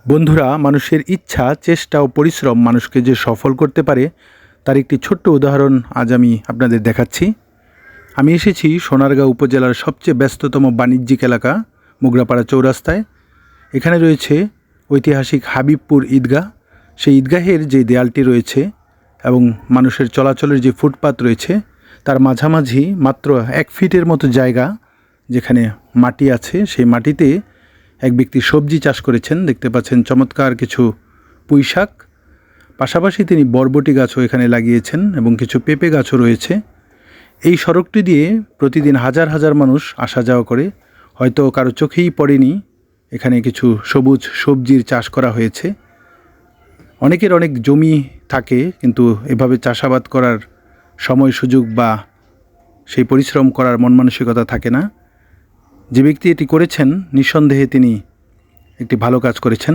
বন্ধুরা, মানুষের ইচ্ছা, চেষ্টা ও পরিশ্রম মানুষকে যে সফল করতে পারে তার একটি ছোট্ট উদাহরণ আজ আমি আপনাদের দেখাচ্ছি। আমি এসেছি সোনারগাঁও উপজেলার সবচেয়ে ব্যস্ততম বাণিজ্যিক এলাকা মোগরাপাড়া চৌরাস্তায়। এখানে রয়েছে ঐতিহাসিক হাবিবপুর ঈদগাহ। সেই ঈদগাহের যে দেয়ালটি রয়েছে এবং মানুষের চলাচলের যে ফুটপাত রয়েছে তার মাঝামাঝি মাত্র 1 ফিটের মতো জায়গা যেখানে মাটি আছে, সেই মাটিতে এক ব্যক্তি সবজি চাষ করেছেন। দেখতে পাচ্ছেন চমৎকার কিছু পুঁইশাক, পাশাপাশি তিনি বরবটি গাছও এখানে লাগিয়েছেন এবং কিছু পেঁপে গাছও রয়েছে। এই সড়কটি দিয়ে প্রতিদিন হাজার হাজার মানুষ আসা যাওয়া করে। হয়তো কারো চোখেই পড়েনি এখানে কিছু সবুজ সবজির চাষ করা হয়েছে। অনেকের অনেক জমি থাকে, কিন্তু এভাবে চাষাবাদ করার সময় সুযোগ বা সেই পরিশ্রম করার মন মানসিকতা থাকে না। যে ব্যক্তি এটি করেছেন নিঃসন্দেহে তিনি একটি ভালো কাজ করেছেন।